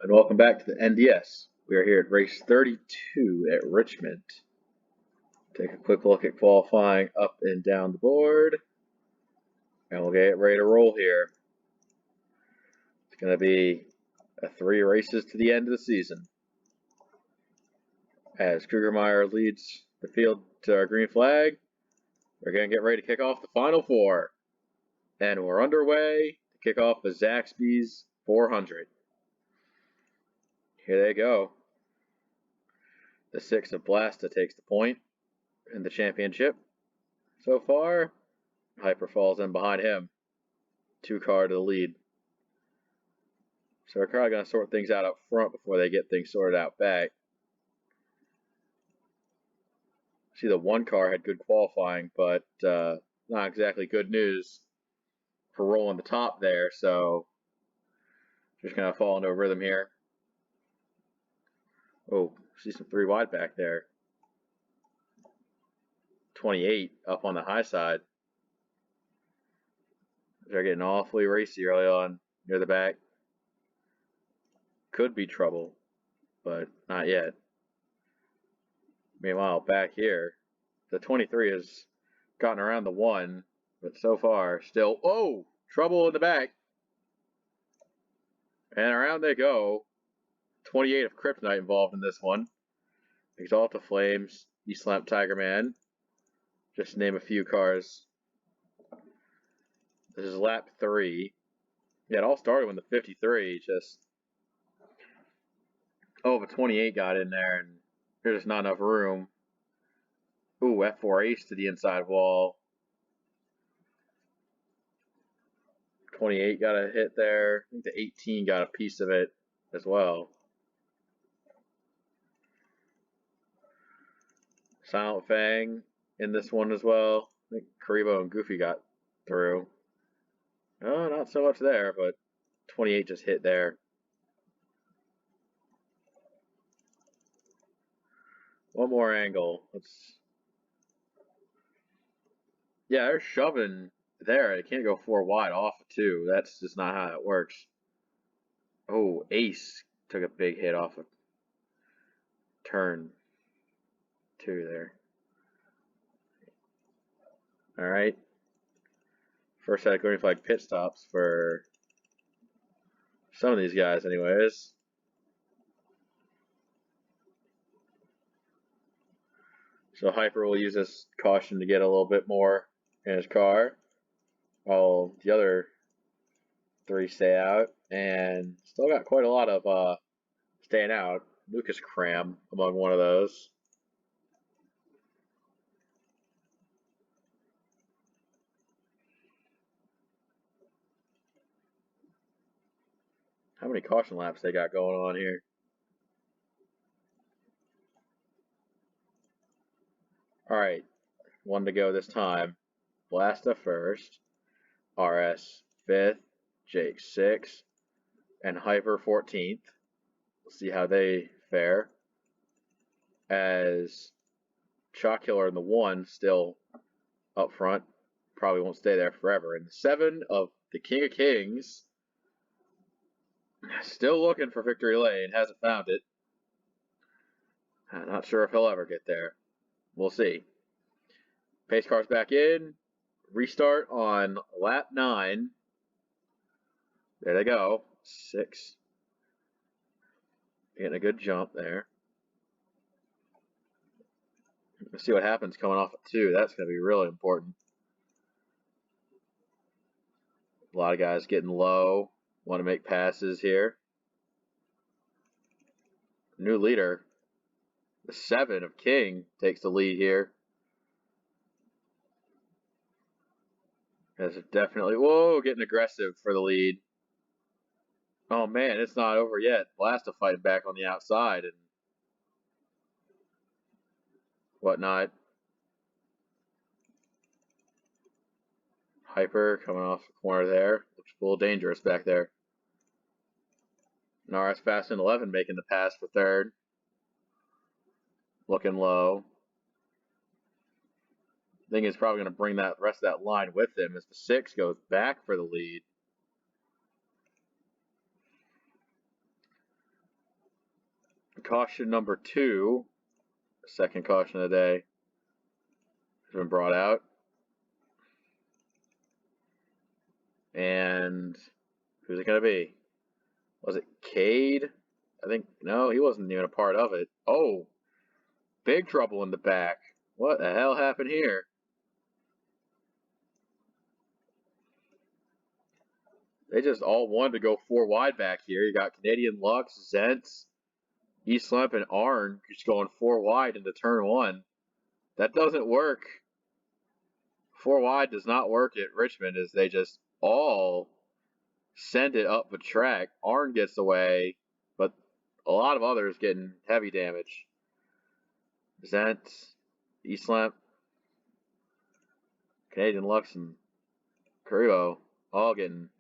and welcome back to the NDS. We are here at race 32 at Richmond. Take a quick look at qualifying up and down the board, and we'll get ready to roll here. It's going to be 3 races to the end of the season. As Krugermeyer leads the field to our green flag, we're going to get ready to kick off the final 4. And we're underway to kick off the Zaxby's 400. Here they go. The 6 of Blasta takes the point in the championship. So far, Hyper falls in behind him. 2 car to the lead. So we're probably going to sort things out up front before they get things sorted out back. See, the 1 car had good qualifying, but not exactly good news for rolling the top there. So just going to fall into a rhythm here. Oh, see some 3 wide back there. 28 up on the high side. They're getting awfully racy early on near the back. Could be trouble, but not yet. Meanwhile, back here, the 23 has gotten around the 1, but so far still, oh, trouble in the back. And around they go. 28 of Kryptonite involved in this one. Exalta Flames, East Lamp Tiger Man. Just to name a few cars. This is lap 3. Yeah, it all started when the 53 just... Oh, but 28 got in there, and there's just not enough room. Ooh, F4 ace to the inside wall. 28 got a hit there. I think the 18 got a piece of it as well. Silent Fang in this one as well. I think Karibo and Goofy got through. Oh, not so much there, but 28 just hit there. One more angle. Yeah, they're shoving there. It can't go 4 wide off of 2. That's just not how it works. Oh, Ace took a big hit off of turn 2 there. All right. First set of green flag pit stops for some of these guys, anyways. So Hyper will use this caution to get a little bit more in his car, while the other 3 stay out, and still got quite a lot of staying out. Lucas Cram among one of those. How many caution laps they got going on here? Alright, 1 to go this time. Blasta first, RS 5th, Jake 6th, and Hyper 14th. We'll see how they fare. As Chalk Killer in the 1 still up front. Probably won't stay there forever. And the 7 of the King of Kings, still looking for victory lane, hasn't found it. I'm not sure if he'll ever get there. We'll see. Pace car's back in. Restart on lap 9. There they go. 6. Getting a good jump there. Let's see what happens coming off at 2. That's going to be really important. A lot of guys getting low. Want to make passes here. New leader. The 7 of King takes the lead here. That's definitely, whoa, getting aggressive for the lead. Oh man, it's not over yet. Blasta fighting back on the outside and whatnot. Hyper coming off the corner there. Looks a little dangerous back there. Naras Fast and 11 making the pass for 3rd. Looking low. I think he's probably going to bring that rest of that line with him as the 6 goes back for the lead. Caution number 2, second caution of the day, has been brought out. And who's it going to be? Was it Cade? I think, no, he wasn't even a part of it. Oh, big trouble in the back. What the hell happened here? They just all wanted to go 4 wide back here. You got Canadian Lux, Zentz, Eastlamp, and Arn just going 4 wide into turn 1. That doesn't work. 4 wide does not work at Richmond as they just all send it up the track. Arn gets away, but a lot of others getting heavy damage. Zentz, Eastlamp, Canadian Lux, and Karibo all getting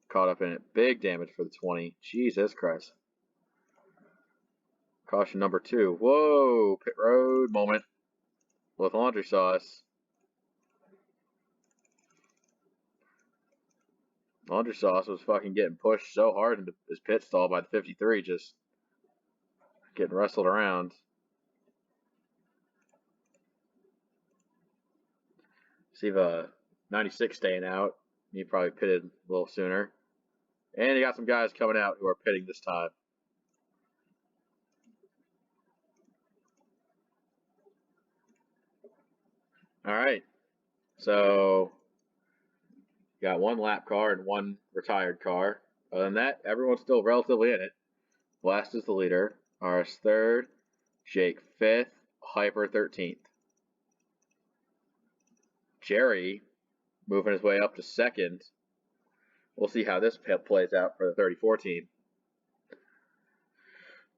caught up in it. Big damage for the 20. Jesus Christ. Caution number 2. Whoa, pit road moment with laundry sauce. Laundry sauce was fucking getting pushed so hard into his pit stall by the 53, just getting wrestled around. See the 96 staying out. He probably pitted a little sooner. And you got some guys coming out who are pitting this time. All right. So, you got 1 lap car and 1 retired car. Other than that, everyone's still relatively in it. Blast is the leader. RS 3rd. Jake 5th. Hyper 13th. Jerry moving his way up to 2nd. We'll see how this plays out for the 34 team.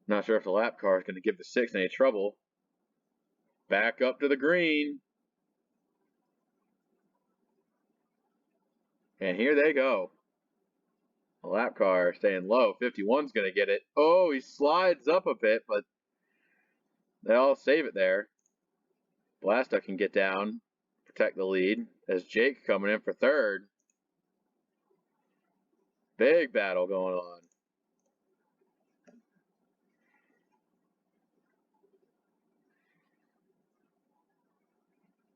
Not sure if the lap car is going to give the 6 any trouble. Back up to the green. And here they go. The lap car staying low. 51's going to get it. Oh, he slides up a bit, but they all save it there. Blasta can get down, protect the lead, as Jake coming in for 3rd. Big battle going on.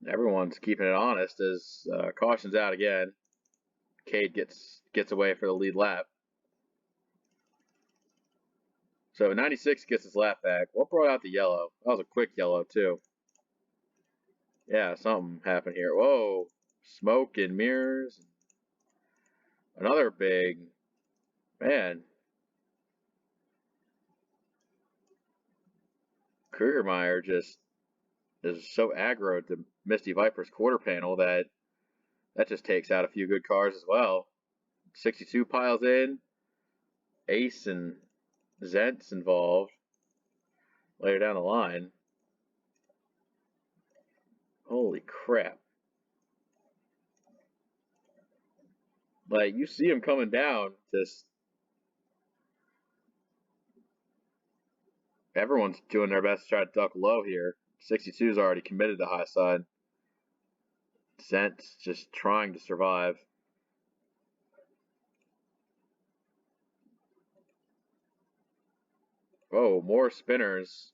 Everyone's keeping it honest as caution's out again. Cade gets away for the lead lap. So 96 gets his lap back. What brought out the yellow? That was a quick yellow too. Yeah, something happened here. Whoa, smoke and mirrors. Another big, man. Krugermeyer just is so aggro to Misty Viper's quarter panel that just takes out a few good cars as well. 62 piles in. Ace and Zentz involved later down the line. Holy crap. Like, you see him coming down, just everyone's doing their best to try to duck low here. 62's already committed to high side. Zentz just trying to survive. Oh, more spinners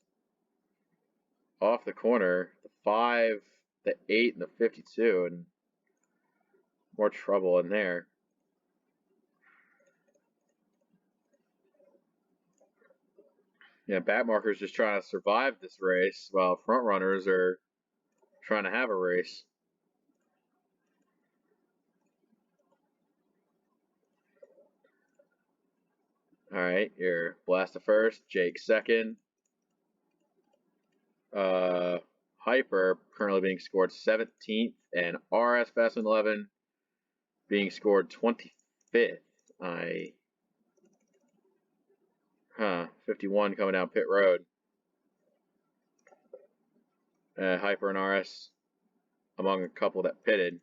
off the corner. The 5, the 8, and the 52, and more trouble in there. Yeah, Batmarker's just trying to survive this race while front runners are trying to have a race. All right, your Blasta first, Jake second. Hyper currently being scored 17th, and RS Fast 11 being scored 25th. 51 coming down pit road. Hyper and RS among a couple that pitted.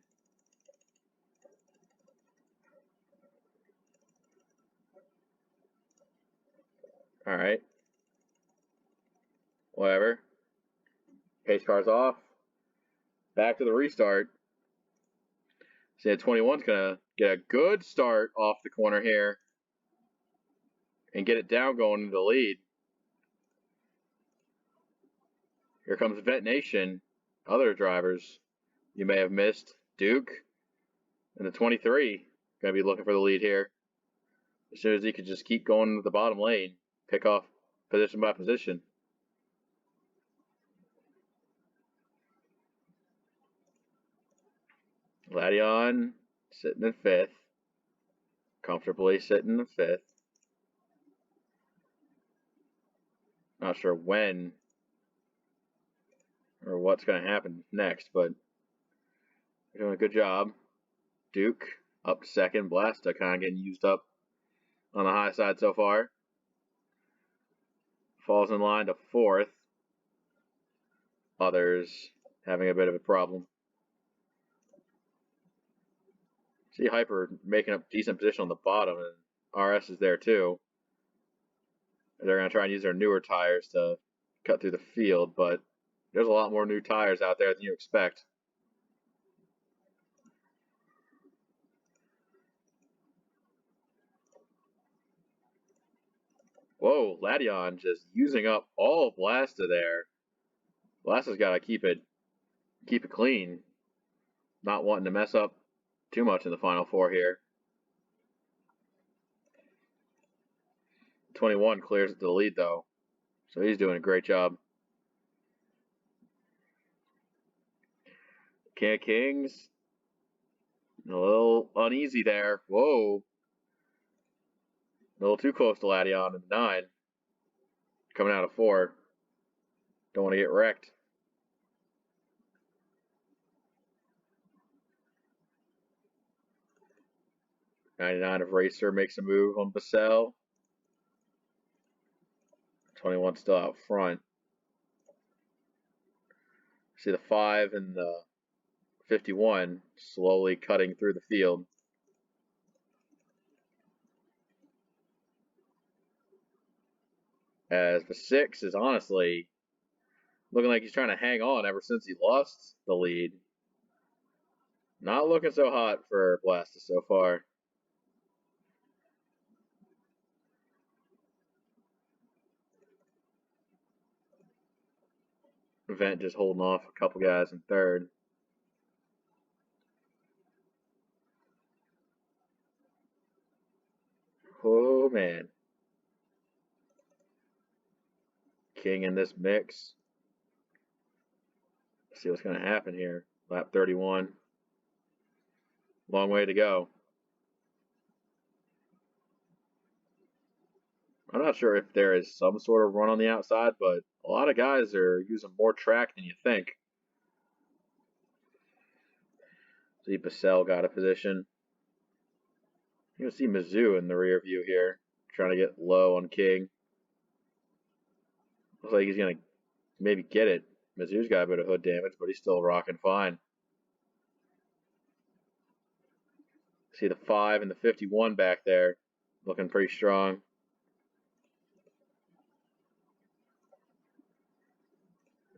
All right. Whatever. Pace car's off. Back to the restart. See, 21's going to get a good start off the corner here and get it down going into the lead. Here comes Vet Nation. Other drivers you may have missed. Duke and the 23 going to be looking for the lead here. As soon as he could just keep going to the bottom lane, pick off position by position. Gladion sitting in 5th. Comfortably sitting in 5th. Not sure when or what's going to happen next, but they're doing a good job. Duke up to 2nd. Blasta kind of getting used up on the high side so far. Falls in line to 4th. Others having a bit of a problem. See Hyper making up decent position on the bottom, and RS is there too. They're going to try and use their newer tires to cut through the field, but there's a lot more new tires out there than you expect. Whoa, Ladion just using up all of Blasta there. Blasta's got to keep it clean. Not wanting to mess up too much in the final 4 here. 21 clears it to the lead though, so he's doing a great job. King of Kings, a little uneasy there. Whoa. A little too close to Ladion in the 9. Coming out of 4. Don't want to get wrecked. '99 of Racer makes a move on Bassell. 21 still out front. See the 5 and the 51 slowly cutting through the field. As the 6 is honestly looking like he's trying to hang on ever since he lost the lead. Not looking so hot for Blasta so far. Vent just holding off a couple guys in 3rd. Oh man. King in this mix. Let's see what's going to happen here. Lap 31. Long way to go. I'm not sure if there is some sort of run on the outside, but a lot of guys are using more track than you think. See, Bassell got a position. You can see Mizzou in the rear view here, trying to get low on King. Looks like he's going to maybe get it. Mizzou's got a bit of hood damage, but he's still rocking fine. See the 5 and the 51 back there, looking pretty strong.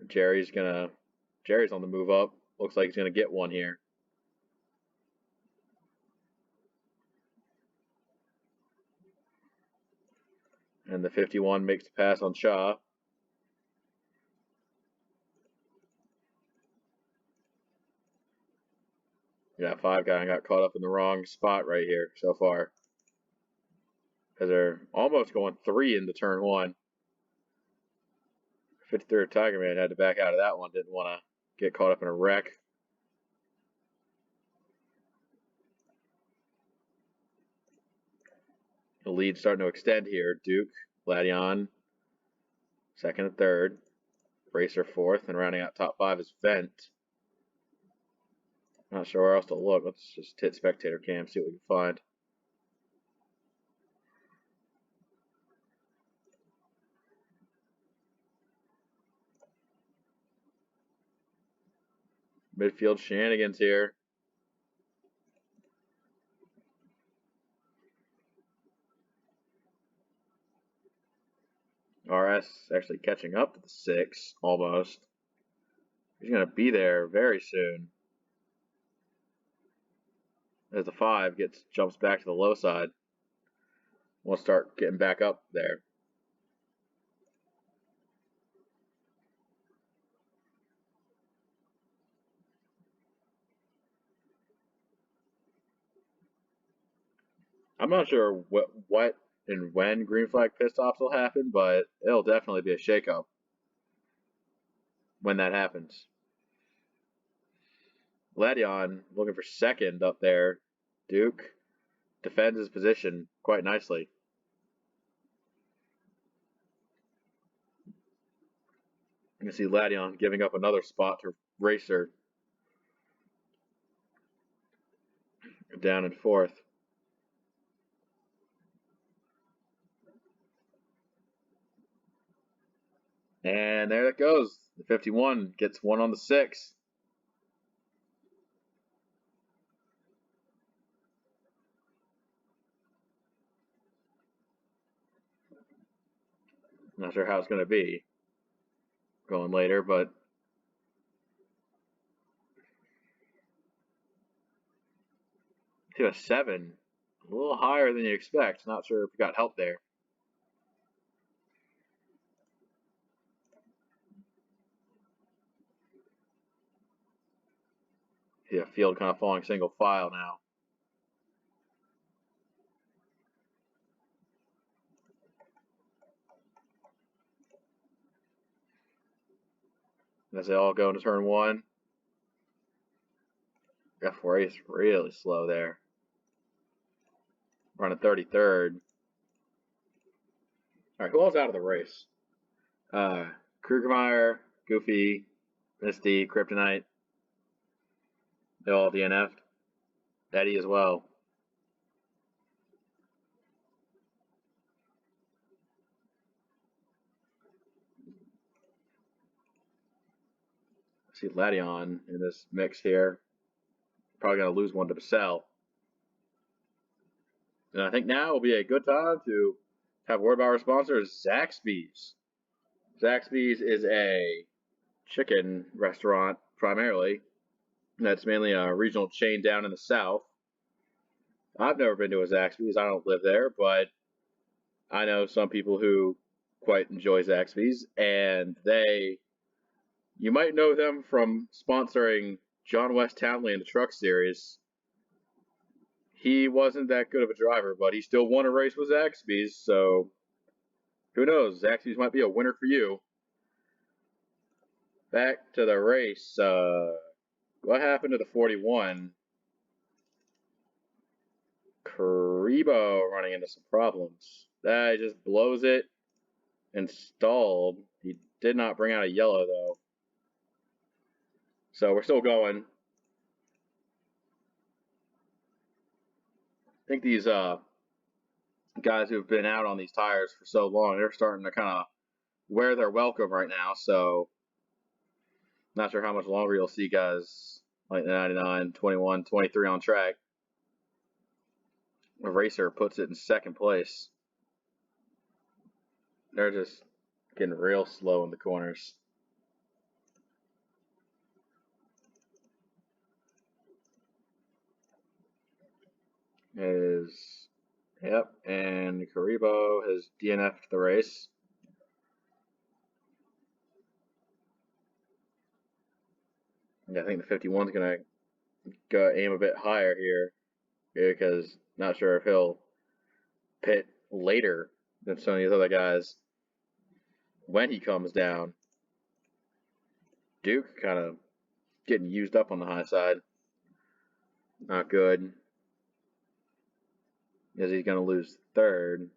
Jerry's on the move up. Looks like he's gonna get one here. And the 51 makes the pass on Shaw. Yeah, 5 guy got caught up in the wrong spot right here so far. Because they're almost going 3 into turn 1. 53rd Tiger Man had to back out of that one. Didn't want to get caught up in a wreck. The lead starting to extend here. Duke, Gladion, 2nd and 3rd. Racer 4th, and rounding out top 5 is Vent. Not sure where else to look. Let's just hit spectator cam, see what we can find. Midfield shenanigans here. RS actually catching up to the 6, almost. He's going to be there very soon. As the 5 jumps back to the low side. We'll start getting back up there. I'm not sure what and when green flag pit stops will happen, but it'll definitely be a shakeup when that happens. Ladion looking for second up there. Duke defends his position quite nicely. You can see Ladion giving up another spot to Racer down in fourth. And there it goes. The 51 gets one on the 6. Not sure how it's going to be going later, but to a 7. A little higher than you expect. Not sure if we got help there. Yeah, field kind of falling single file now. As they all go into turn 1. F4A is really slow there. Running 33rd. All right, who all's out of the race? Krugermeyer, Goofy, Misty, Kryptonite. They all DNF'd. Eddie as well. See Ladion in this mix here. Probably going to lose one to Purcell. And I think now will be a good time to have a word about our sponsors, Zaxby's. Zaxby's is a chicken restaurant primarily. That's mainly a regional chain down in the south. I've never been to a Zaxby's. I don't live there, but I know some people who quite enjoy Zaxby's, and you might know them from sponsoring John West Townley in the Truck Series. He wasn't that good of a driver, but he still won a race with Zaxby's, so who knows? Zaxby's might be a winner for you. Back to the race. What happened to the 41? Karibo running into some problems. That just blows it and stalled. He did not bring out a yellow, though. So we're still going. I think these guys who've been out on these tires for so long, they're starting to kind of wear their welcome right now. So not sure how much longer you'll see guys like the 99, 21, 23 on track. A racer puts it in second place. They're just getting real slow in the corners. Yep, and Karibo has DNF'd the race. Yeah, I think the 51's going to go aim a bit higher here because not sure if he'll pit later than some of these other guys when he comes down. Duke kind of getting used up on the high side. Not good. Because he's going to lose third.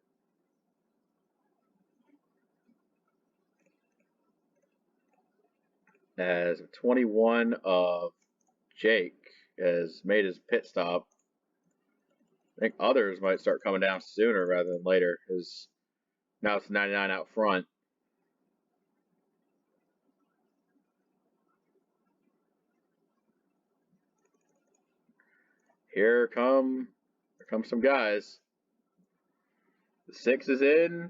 As 21 of Jake has made his pit stop. I think others might start coming down sooner rather than later, because now it's 99 out front. Here come some guys. The 6 is in.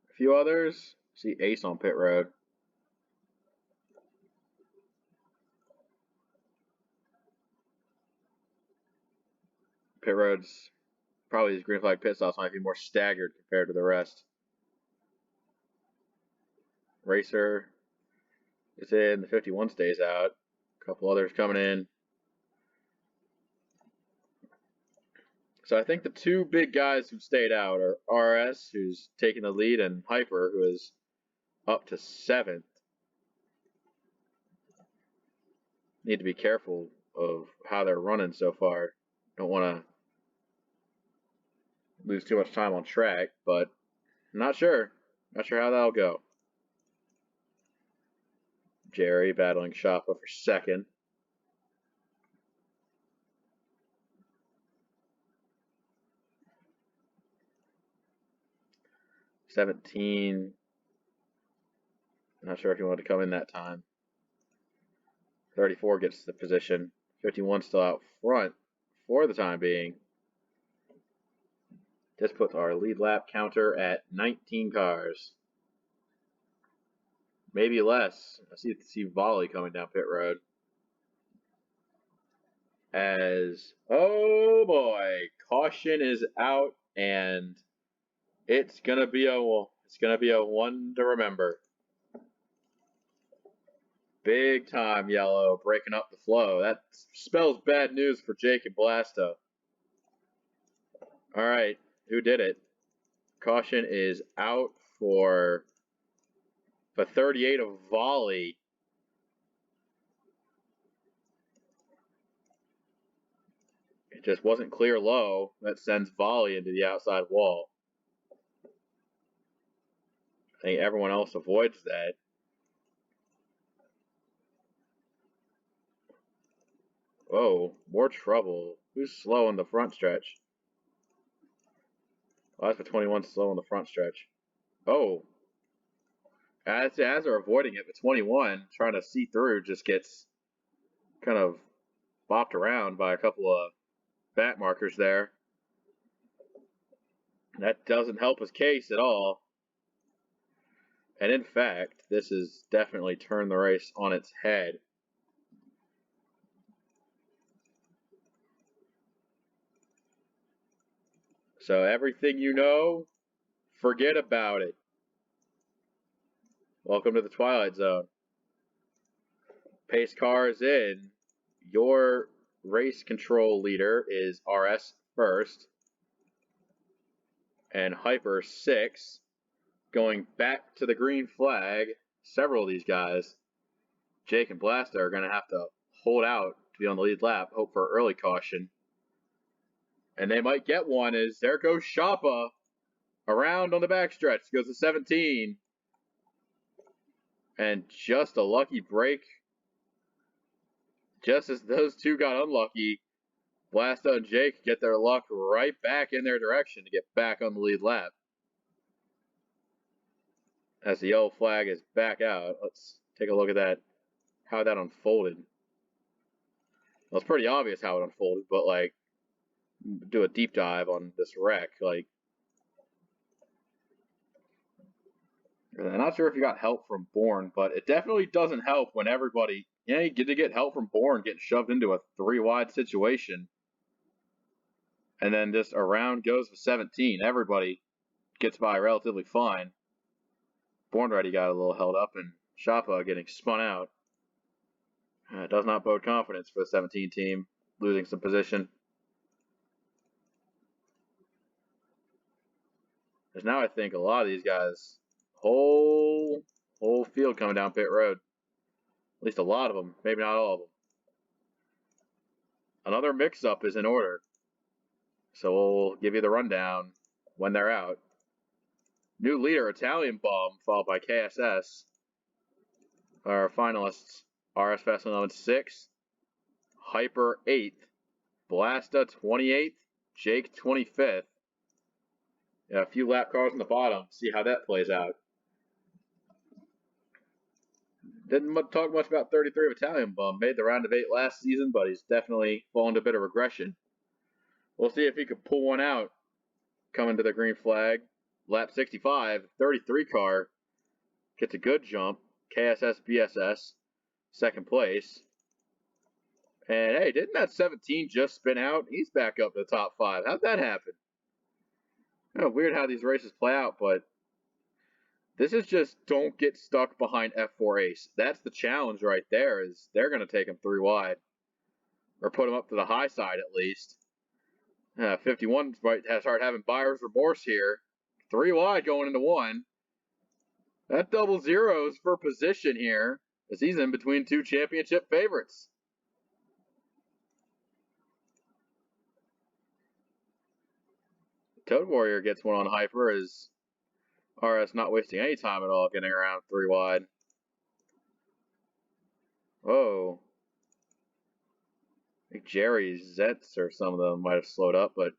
A few others. See Ace on pit road. Pit road's probably these green flag pit stops might be more staggered compared to the rest. Racer is in. The 51 stays out. A couple others coming in. So I think the two big guys who stayed out are RS, who's taking the lead, and Hyper, who is up to 7th. Need to be careful of how they're running so far. Don't want to lose too much time on track, but I'm not sure. Not sure how that'll go. Jerry battling Shoppa for 2nd. $17. Not sure if he wanted to come in that time. 34 gets the position. 51 still out front for the time being. This puts our lead lap counter at 19 cars. Maybe less. I see Volley coming down pit road. As, oh boy, caution is out, and it's gonna be a one to remember. Big time yellow, breaking up the flow. That spells bad news for Jake and Blasto. All right, who did it? Caution is out for 38 of Volley. It just wasn't clear low. That sends Volley into the outside wall. I think everyone else avoids that. Whoa, more trouble. Who's slow in the front stretch? Oh, that's the 21 slow in the front stretch. Oh. As they're avoiding it, the 21 trying to see through just gets kind of bopped around by a couple of back markers there. That doesn't help his case at all. And in fact, this has definitely turned the race on its head. So everything you know, forget about it. Welcome to the Twilight Zone. Pace car is in. Your race control leader is RS first. And Hyper 6. Going back to the green flag. Several of these guys, Jake and Blaster, are going to have to hold out to be on the lead lap, hope for early caution. And they might get one as there goes Shoppa around on the backstretch. Goes to 17. And just a lucky break. Just as those two got unlucky, Blasto and Jake get their luck right back in their direction to get back on the lead lap. As the yellow flag is back out, let's take a look at that, how that unfolded. Well, it's pretty obvious how it unfolded, but like, do a deep dive on this wreck. Like, I'm not sure if you got help from Bourne, but it definitely doesn't help when everybody, you get to get help from Bourne getting shoved into a 3-wide situation. And then just around goes for 17. Everybody gets by relatively fine. Bourne Ready got a little held up, and Shoppa getting spun out. It does not bode confidence for the 17 team, losing some position. There's now, I think, a lot of these guys, whole field coming down pit road. At least a lot of them, maybe not all of them. Another mix-up is in order. So we'll give you the rundown when they're out. New leader, Italian Bomb, followed by KSS. Our finalists, RS Fast 11 6th, Hyper 8th, Blasta 28th, Jake 25th. Yeah, a few lap cars on the bottom. See how that plays out. Didn't talk much about 33 of Italian Bum. Made the round of 8 last season, but he's definitely fallen to a bit of regression. We'll see if he could pull one out coming to the green flag. Lap 65, 33 car gets a good jump. KSS BSS, 2nd place. And hey, didn't that 17 just spin out? He's back up to the top 5. How'd that happen? Weird how these races play out, but this is just don't get stuck behind F4 Ace. That's the challenge right there, is they're going to take him 3 wide. Or put him up to the high side at least. 51 might start having buyer's remorse here. 3 wide going into 1. That double zeros for position here as he's in between 2 championship favorites. Toad Warrior gets one on hyper as RS not wasting any time at all, getting around 3 wide. Whoa. I think Jerry's Zets or some of them might have slowed up, but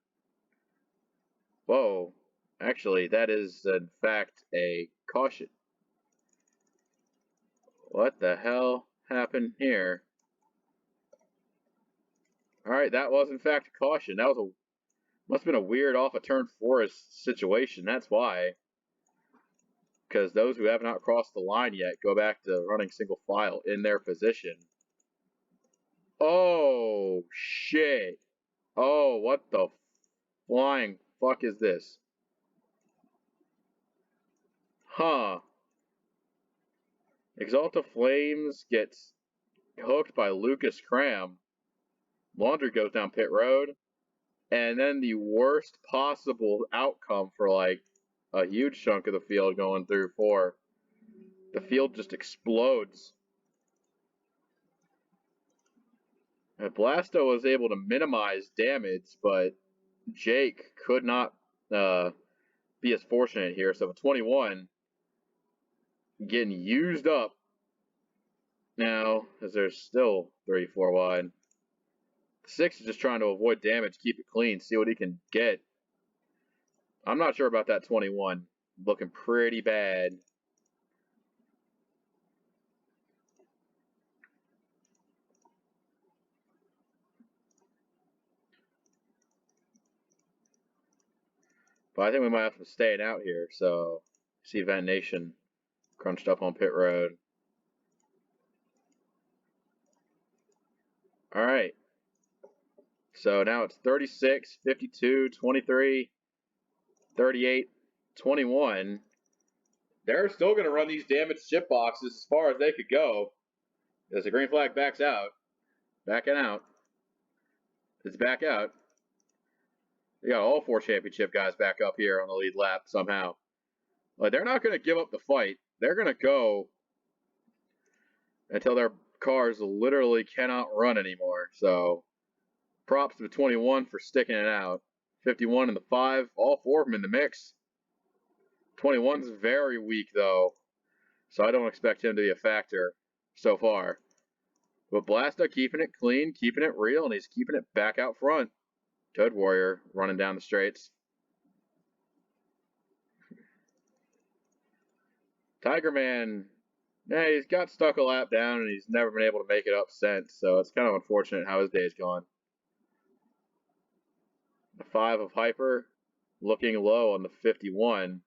whoa. Actually, that is in fact a caution. What the hell happened here? Alright, that was in fact a caution. That was must have been a weird off a turn forest situation. That's why. Because those who have not crossed the line yet go back to running single file in their position. Oh, shit. Oh, what the flying fuck is this? Huh. Exalta Flames gets hooked by Lucas Cram. Laundry goes down pit road. And then the worst possible outcome for like a huge chunk of the field going through 4. The field just explodes. And Blasto was able to minimize damage, but Jake could not be as fortunate here. So 21 getting used up now as there's still 34 wide. 6 is just trying to avoid damage, keep it clean, see what he can get. I'm not sure about that 21. Looking pretty bad. But I think we might have to staying out here. So, see Vent Nation crunched up on pit road. All right. So now it's 36, 52, 23, 38, 21. They're still going to run these damaged chip boxes as far as they could go. As the green flag backs out. Backing out. It's back out. They got all 4 championship guys back up here on the lead lap somehow. Like, they're not going to give up the fight. They're going to go until their cars literally cannot run anymore. So, props to the 21 for sticking it out. 51 and the 5, all 4 of them in the mix. 21's very weak, though, so I don't expect him to be a factor so far. But Blasta keeping it clean, keeping it real, and he's keeping it back out front. Toad Warrior running down the straights. Tiger Man, yeah, he's got stuck a lap down, and he's never been able to make it up since, so it's kind of unfortunate how his day's gone. The 5 of Hyper looking low on the 51.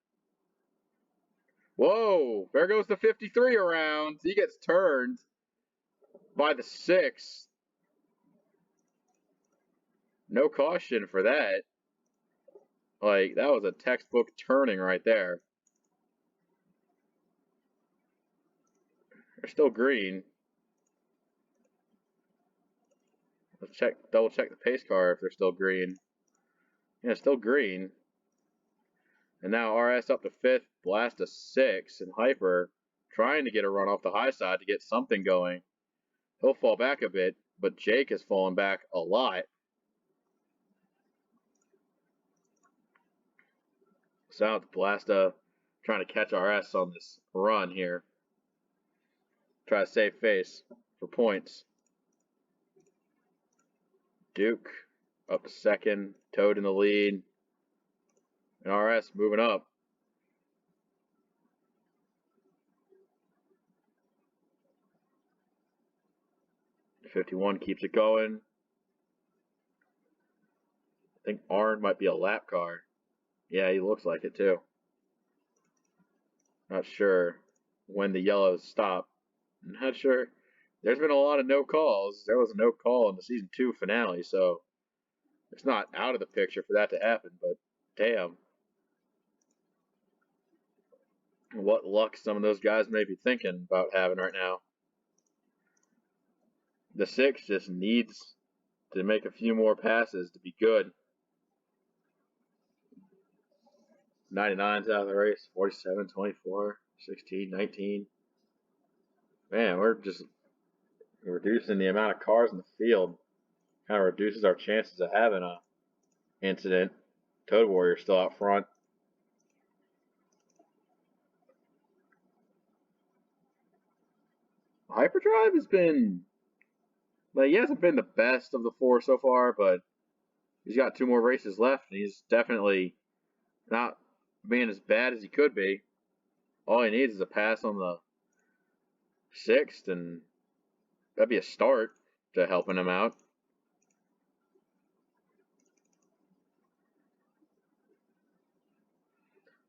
Whoa, there goes the 53 around. He gets turned by the 6. No caution for that. Like, that was a textbook turning right there. They're still green. Let's double check the pace car if they're still green. Yeah, still green. And now RS up to 5th, Blast to 6, and Hyper trying to get a run off the high side to get something going. He'll fall back a bit, but Jake has fallen back a lot. So now it's Blasta trying to catch RS on this run here. Try to save face for points. Duke up to 2nd, Toad in the lead, and RS moving up. The 51 keeps it going. I think Arn might be a lap car. Yeah, he looks like it too. Not sure when the yellows stop. Not sure. There's been a lot of no calls. There was a no call in the season 2 finale, so it's not out of the picture for that to happen, but damn. What luck some of those guys may be thinking about having right now. The 6 just needs to make a few more passes to be good. 99's out of the race. 47, 24, 16, 19. Man, we're just reducing the amount of cars in the field. Kind of reduces our chances of having a incident. Toad Warrior's still out front. Hyperdrive has been, like, he hasn't been the best of the four so far, but he's got 2 more races left, and he's definitely not being as bad as he could be. All he needs is a pass on the 6th, and that'd be a start to helping him out.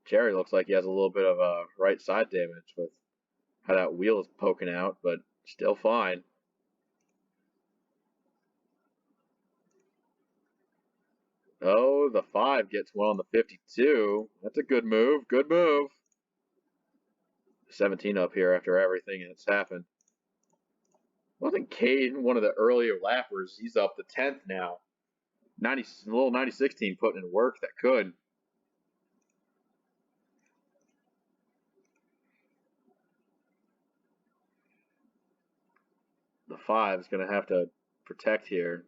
Jerry looks like he has a little bit of right side damage with how that wheel is poking out, but still fine. Oh, the 5 gets one on the 52. That's a good move. Good move. 17 up here after everything that's happened. Wasn't Cade one of the earlier lappers? He's up to 10th now. A little 96 team putting in work that could. The 5 is going to have to protect here.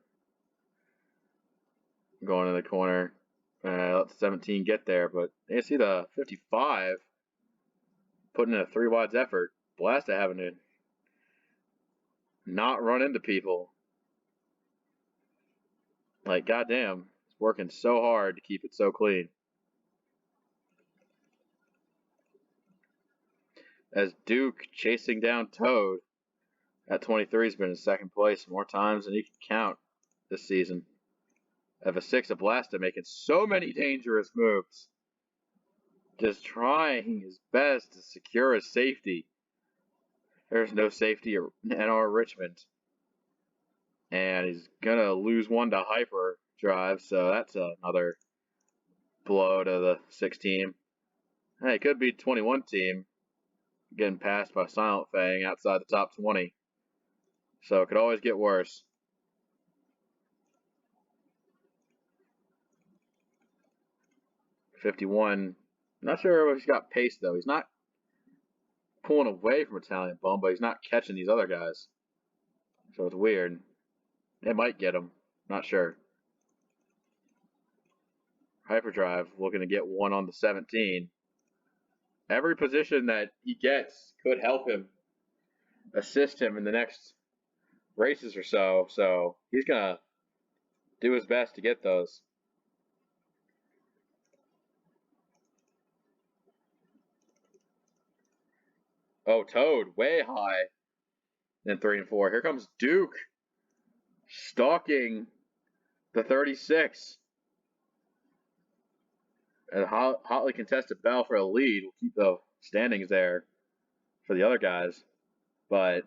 Going to the corner. Let the 17 get there, but you see the 55 putting in a 3 wides effort. Blast at having to not run into people. Like, goddamn, it's working so hard to keep it so clean. As Duke chasing down Toad at 23 has been in second place more times than he can count this season. Of a 6 of Blasta making so many dangerous moves. Just trying his best to secure his safety. There's no safety in our Richmond. And he's going to lose one to Hyperdrive, so that's another blow to the 6 team. Hey, it could be 21 team getting passed by Silent Fang outside the top 20. So it could always get worse. $51. Not sure if he's got pace, though. He's not pulling away from Italian Bum, but he's not catching these other guys. So it's weird. It might get him. Not sure. Hyperdrive looking to get one on the 17. Every position that he gets could help him, assist him in the next races or so. So he's going to do his best to get those. Oh, Toad, way high in 3 and 4. Here comes Duke, stalking the 36. And a hotly contested battle for a lead will keep the standings there for the other guys. But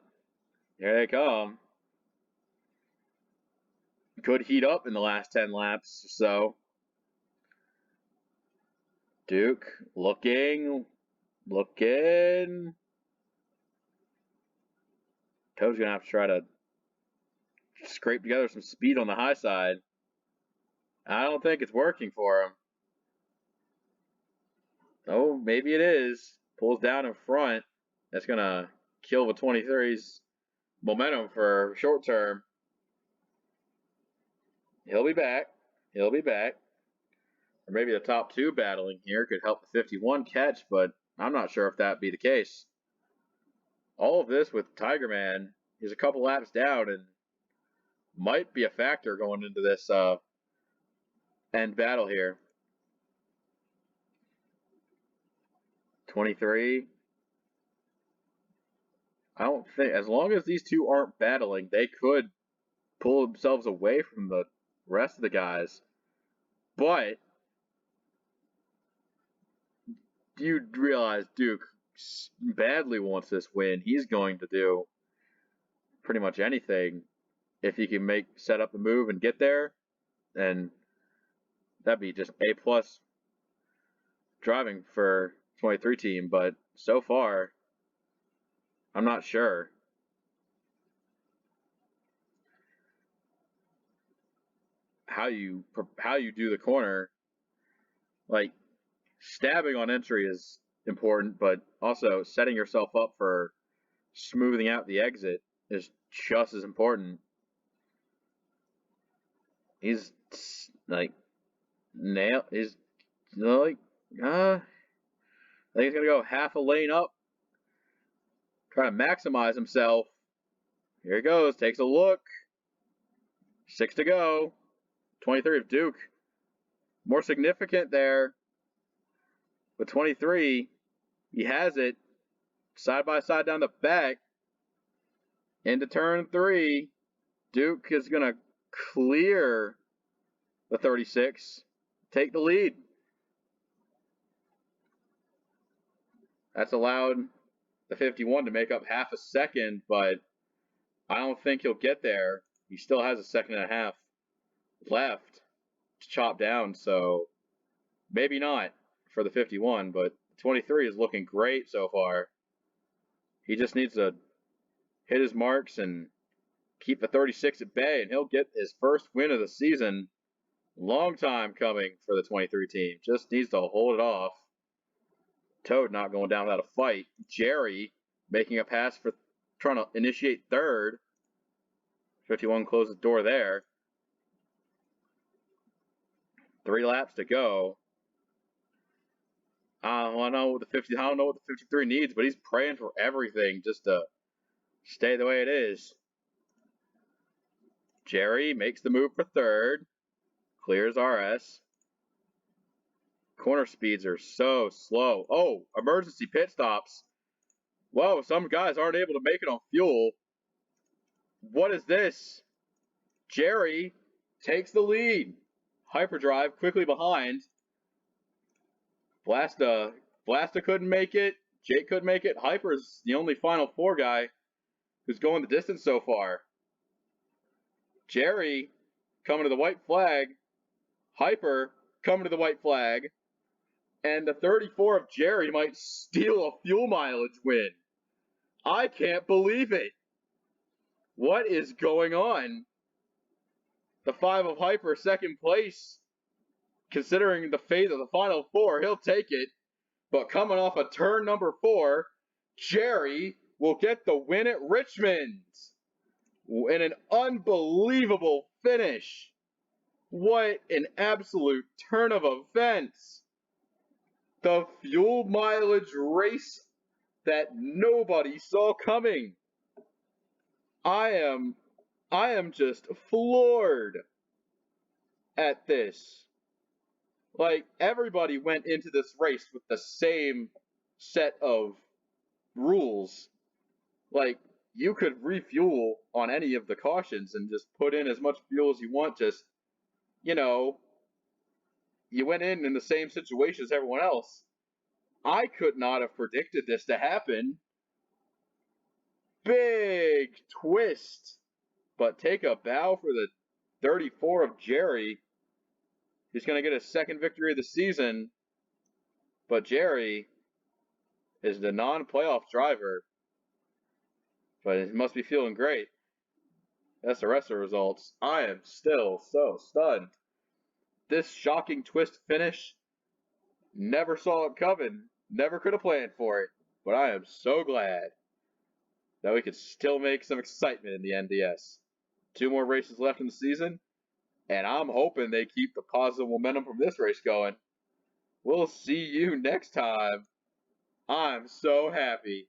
here they come. Could heat up in the last 10 laps or so. Duke looking. Toad's going to have to try to scrape together some speed on the high side. I don't think it's working for him. Oh, maybe it is. Pulls down in front. That's going to kill the 23's momentum for short term. He'll be back. He'll be back. Or maybe the top 2 battling here could help the 51 catch, but I'm not sure if that'd be the case. All of this with Tiger Man, he's a couple laps down and might be a factor going into this end battle here. 23. I don't think, as long as these 2 aren't battling, they could pull themselves away from the rest of the guys. But you realize Duke badly wants this win. He's going to do pretty much anything if he can set up the move and get there. And that'd be just A+ driving for 23 team. But so far, I'm not sure. How you do the corner. Like, Stabbing on entry is important, but also setting yourself up for smoothing out the exit is just as important. He's like he's like I think he's gonna go half a lane up, trying to maximize himself. Here he goes, takes a look. 6 to go. 23 of Duke. More significant there. With 23, he has it. Side by side down the back. Into turn 3. Duke is going to clear the 36. Take the lead. That's allowed the 51 to make up half a second, but I don't think he'll get there. He still has a second and a half left to chop down, so maybe not for the 51, but 23 is looking great so far. He just needs to hit his marks and keep the 36 at bay, and he'll get his first win of the season. Long time coming for the 23 team. Just needs to hold it off. Toad not going down without a fight. Jerry making a pass for trying to initiate third. 51 closes the door there. 3 laps to go. I don't know what the 53 needs, but he's praying for everything just to stay the way it is. Jerry makes the move for third. Clears RS. Corner speeds are so slow. Oh, emergency pit stops. Whoa, some guys aren't able to make it on fuel. What is this? Jerry takes the lead. Hyperdrive quickly behind. Blasta couldn't make it. Jake couldn't make it. Hyper's the only Final Four guy who's going the distance so far. Jerry coming to the white flag. Hyper coming to the white flag. And the 34 of Jerry might steal a fuel mileage win. I can't believe it. What is going on? The 5 of Hyper, second place. Considering the fate of the Final Four, he'll take it. But coming off of turn number 4, Jerry will get the win at Richmond. In an unbelievable finish. What an absolute turn of events. The fuel mileage race that nobody saw coming. I am just floored at this. Like, everybody went into this race with the same set of rules. Like, you could refuel on any of the cautions and just put in as much fuel as you want. Just, you went in the same situation as everyone else. I could not have predicted this to happen. Big twist. But take a bow for the 34 of Jerry. He's going to get his second victory of the season. But Jerry is the non-playoff driver. But he must be feeling great. That's the rest of the results. I am still so stunned. This shocking twist finish, never saw it coming. Never could have planned for it. But I am so glad that we could still make some excitement in the NDS. 2 more races left in the season. And I'm hoping they keep the positive momentum from this race going. We'll see you next time. I'm so happy.